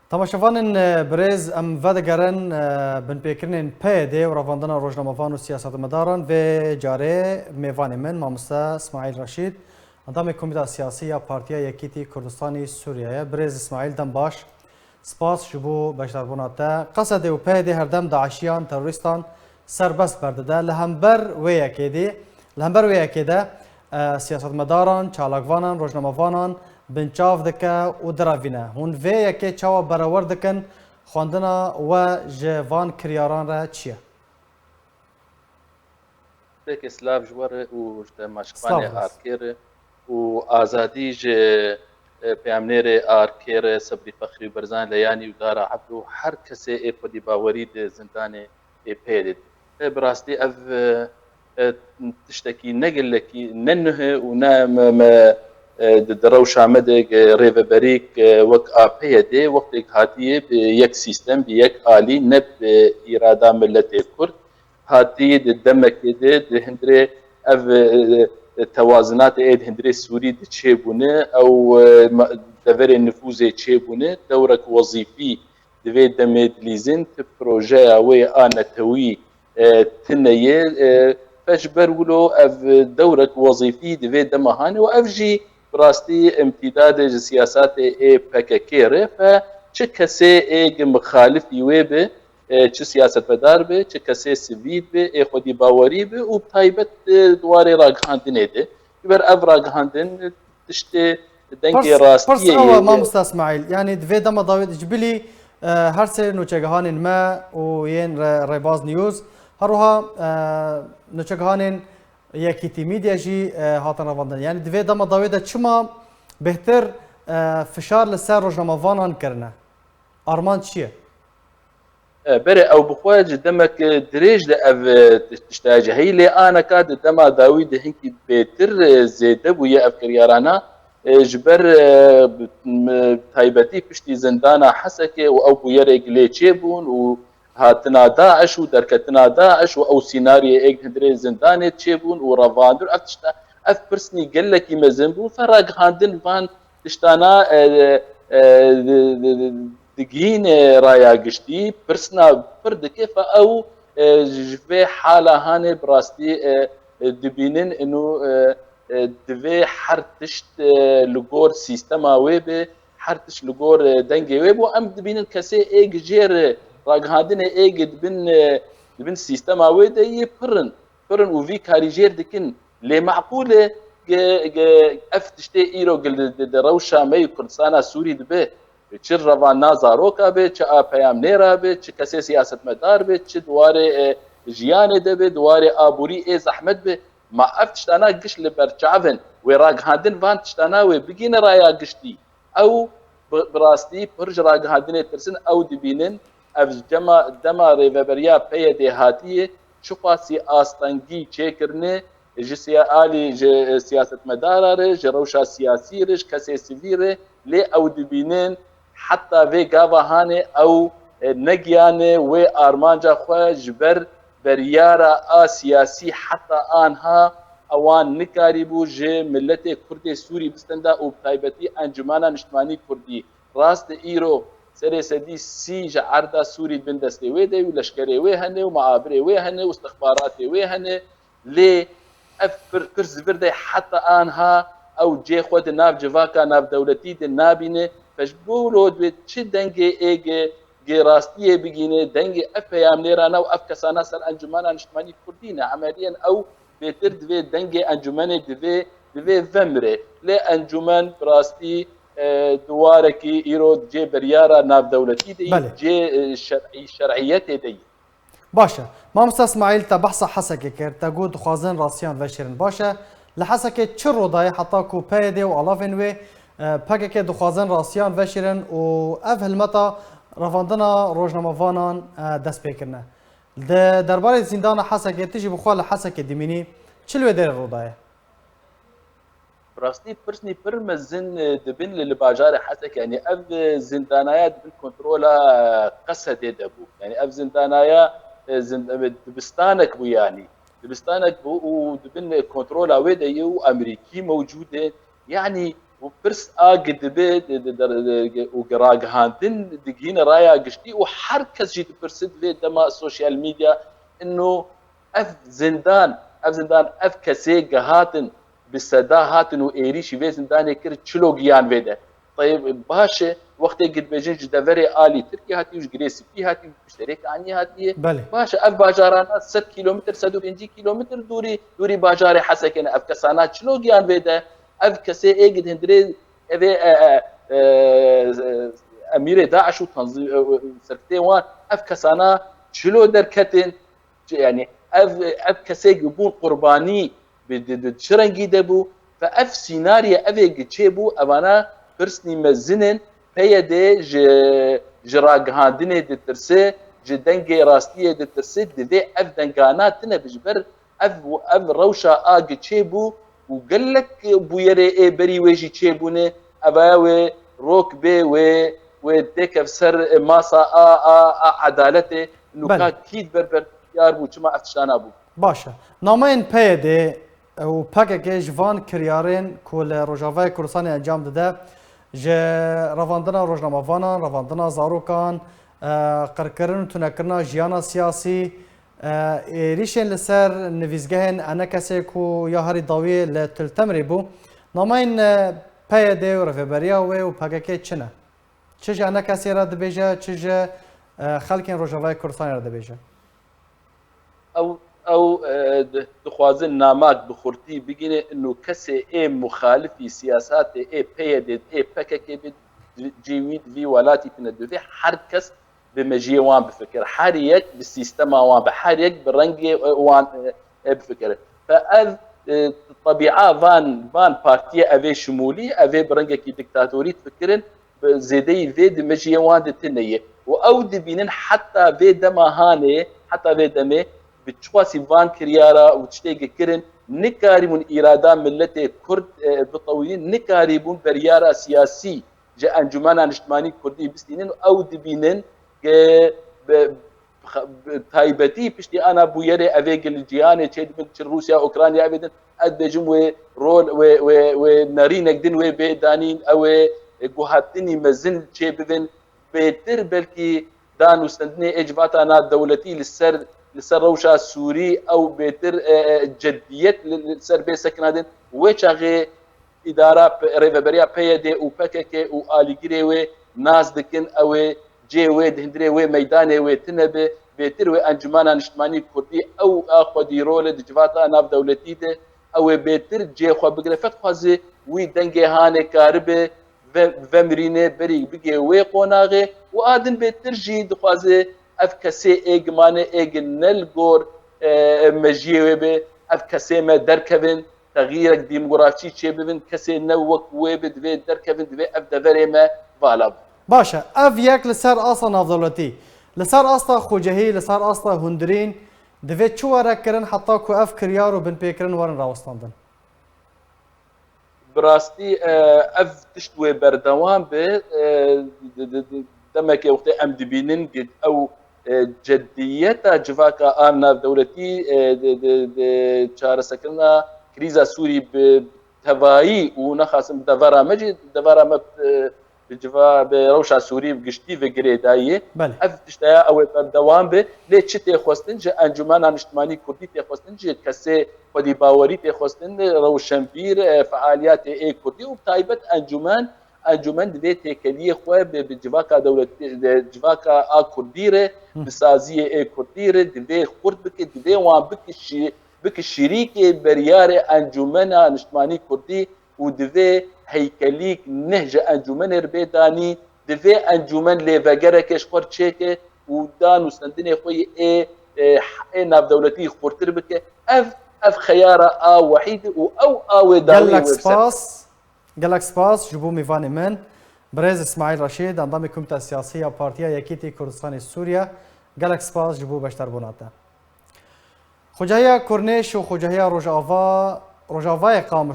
تماشاوانên birêz em vedigerin binpêkirinên PYD û revandina rojnamevan û siyasetmedaran vê carê mêvanê min mamoste İsmaîl Reşîd endamê Komîta Siyasî ya Partiya Yekîtî Kurdistanê Sûriyeyê. Birêz İsmaîl dem baş. Spas ji bo beşdarbûna te. Qesedê û PYD herdem Daişiyan terorîstan serbest berdide. Li hember wê yekê de siyasetmedaran, çalakvanan, rojnamevanan binçav dike û diravîne. Hûn vê yekê çawa berewar dikin xwendina we ji van kiryaran re çi ye? Teke slav ji we re û ji demaşxanê Arkê re û azadî ji peyamnêrê Arkê re Sebrî Fexrî Berzan Leyanî û Dara Hebd û her kesê ê xwedî bawerî di zindanê ê pê did. Bi rastî ev tiştekî ne gelekî ne nuhe û ne di rewşa me de rêveberîk wek AP'ye de wextêk hatiye bi yek sîstem bi yek alî ne bi îrada milletê Kurd hatiye di demekê de di hindirê ev tewazinatê ê di hindirê Sûrî di çêbûne ew deverê nüfuzê çêbûne dewrek wezîfî di vê demê dilîzin ti projeya wê a netewî tineyê peş ber wilo ev dewrek wezîfî di vê dema hane û ev jî براستی امتداد سیاست ای PKK re fe çi kesê ê mixalifî wê bi çi siyasetmedar bi çi kesê sivîl bi ê xwedî bawerî bi û taybet dwarê ragihandinê de ber ev ragihandin tiştê dengê rastiyê Pırs mamoste İsmaîl yani divê dema dawê ji bilî her sê nûçegihanên me û yên Rêbaz News herwiha nûçegihanên Yekîtî Media jî hatin revandin. Yani divê dema dawê de çima bêhtir fişar li ser rojnamevanan kirine? Arman çi ye? Berê ew bixwe ji demek dirêj li ev tişta ji heyî lê aneka di dema dawî di hinkî bêtir zêde bûye ev kiryarana ji ber taybetî piştî zindana Hesekê û ew bûyerek lê çêbûn û hatina Daeş û derketina Daeş û ew sînaryê hindirê zindanê çêbûn û revandir ev tişta ev pirsnî gelekî mezin bû fe ragihandin van tiştana digihînê raya giştî pirsina pir dike fe ew ji vê hala hanê bi rastî dibînin û divê her tişt li gor sîstema wê be her tişt li gor dengê wê bû em dibînin kesê ê gijêr ragihandinê ê dibin sîstema wê de yê pirin û vî karî jêr dikin lê meqûl e ev tiştê îro di rewşa me û Kurdistana Sûrî dibe çi revana zaroka be çi a peyamnêra be çi kesê siyasetmedar be çi dwarê jiyanê de be dwarê aborî ê zehmet be ma ev tiştana giş li ber çavin wê ragihandin van tiştana wê bigîne raya giştî ew bi rastî pir ji ragihandinê tirsin ew dibînin ev dema rêveberiya PYD hatiye çiqasî astengî çêkirine ji alî ji siyasetmedara re ji rewşa siyasî re ji kesê sivîl re lê ew dibînin heta vê gava hanê ew negiyane wê armanca xwe ji ber beryara a siyasî heta anha ewan nikarîbû ji milletê Kurdê Sûrî bistin da û taybetî Encumena Niştimanî Kurdî rast îro serê sedî sî ji erda Sûrî bin destê wê de û leşkerê wê hene û muhabirê wê hene û istixbaratê wê hene lê ev pir zivir de heta anha ew cê xwe di nav civaka navdewletî de nabîne pejbûlo dibê çi dengê ê rastiyê bigîne dengê ev peyamnêrana û ev kesana ser Encumena Niştimanî Kurdî ne emeliyen ew bêtir divê dengê encûmenê divê vemre lê encûmen bi rastî dwarekî îro cê beryara navdewletî de cê şerعiyetê de باشه مامۆستا İsmaîl te behsa Hesekê kir te got dixwazin rasiyan veşirin baş e li Hesekê çi rodayê heta ku PYD û alavên wê PKK dixwazin rasiyan veşirin û ev hilmeta revandina rojnamevanan dest pêkirine di derbarê zîndana Hesekê tu jî bixwe li Hesekê dimînî çi li wê derê rodayê rastî pirsnî pir mezin dibin li bajarê Hesekê yani ev zindanaya dibin kontrola Qesedê de bû yani ev zindanaya dibistanek bû yani dibistanek bû û dibin kontrola wê de ye û Amerîkî mewcûd e yani وبرس اجد بيت وقراق هاندن دقينا رايا قشتي وحركز جيت برسد في دما السوشيال ميديا انه اف كسي هاتن بالسدا هاتن وايريشي في زندان كر تشلوغيان فيدا طيب باشا وقت قد بيجين جدافري الي تركي هاتي وش جريسي في هاتي مشترك عني هاتي بله باشا اف باجارانات 6 كيلومتر 150 كيلومتر دوري باجاري حسكن اف كسانات تشلوغيان فيدا اف كسي اجد هندري افي امير داعش وتنظيم سرتي وان اف كسانا شلو دركتن يعني اف كسي يبون قرباني بشرنجي دبو فاف سيناريو افي جتشيبو ابانا برسني مزنن بيدي جراج هاندني دترسي جدنجي راستيه دترسي دي اف دنگانات تنبجبر اف روشا اج تشيبو وقال لك بويري اي بري ويجي تشيبونه اباوي روك بي و ديك افسر ماسا عدالته انه بله كان كيد بربر يار بو كما افتشان ابو باشا نامين پیده و پکه جوان کریارین کل روجاوای کورسانی انجام داده ج رواندنا روزنامه‌وانان رواندنا زاروکان قرکرن تونکرنا جیانا سیاسی ریشن لسر نویزگهن انا کسی کو یا هری داوی لتلتمری بو نامین پیده و رفبریا و پکه چنه چه انا کسی را دبیجه چه خلکن روجاوای کورسانی را دبیجه او دخوازن نامات بخورتي بقينا انه كسي اي مخالفي سياسات اي بيدد اي بكك جيويد في ولاتي تندو في حركس بمجي وان بفكر حريك بالسيستم وان بحريك بالرنجي وان بفكر فاذ الطبيعه فان بارتي افي شمولي افي برنجي كي ديكتاتوري تفكرن زيدي في دمجي وان دتنيه واود بينن حتى في دمهانه حتى في دمه بتشواسي فان كريارا وتشتيق كرن نكاريمون إرادا ملتي كرد بطويلين نكاريبون بريارا سياسي جاء أنجمانا نجتماني كردي بستينين أو دبينين تايبتي بشتي أنا بويري أفيق الجياني تشيد من روسيا أوكرانيا أبدا أدبجم ورول ونارينك دين وبيدانين أو قوهاتني مزن تشيبذن بيتر بلكي دانو سندني إجباتا نا دولتي لسر روشا سوري او بيتر جديت لسر بي سكنادن وچاغي اداره ريفبريا بيدي او بكك او اليغري و ناس دكن او جي و دهندري و ميدان و تنبه بيتر و انجمانا نشتماني كردي او اخدي رول دجفاتا ناف دولتي ده او بيتر جي خو بغرفت خوازي وي دنگي هانه كاربه ومرينه بري بيجي و قوناغي وادن بيتر جي دخوازي اف کسی اگمانه اگ نلگور مجیوه به اف کسی ما درکبن تغییر دیموگرافی چه ببین کسی نوک و بدوی درکبن دوی اف دوره ما والا باشه اف یک لسر اصلا نافذولتی لسر اصلا خوجهی لسر اصلا هندرین دوی چو ورک کرن حتی کو اف کریارو بن پیکرن ورن راوستاندن براستی اف تشتوی بردوام به دمك وقت ام دبينن قد او جديتها جفاكا امنا دولتي شهر سكننا كريزا سوري بتفاي ونخاسم دفارا مجد دفارا ما بجفا بروشا سوري بقشتي في قريدايه اف تشتايا او دوام به ليه تشتي خوستنج انجمانا نجتماني كردي تخوستنج كسي ودي باوري تخوستن روشنبير فعاليات اي كردي وبتايبت انجمن دوی تکلیه خو به جواکا دولت جواکا کردیره بسازی کردیره دوی خرد بک دوی وان بک شریک بریار انجمن نشتمانی کردی و دوی هیکلیک نهج انجمن ربیدانی دوی انجمن لیوگره کش خور چیکه و دان وسندنی خوی ای ناف دولتی خورتر بک اف خيار وحيد او داوي قال لك سباس جبو ميفاني من بريز اسماعيل رشيد انضم كوميتي السياسيه بارتيا يكيتي كردستان سوريا قال لك سباس جبو بشتر بوناتا خجايا كورنيش وخجايا روجافا قام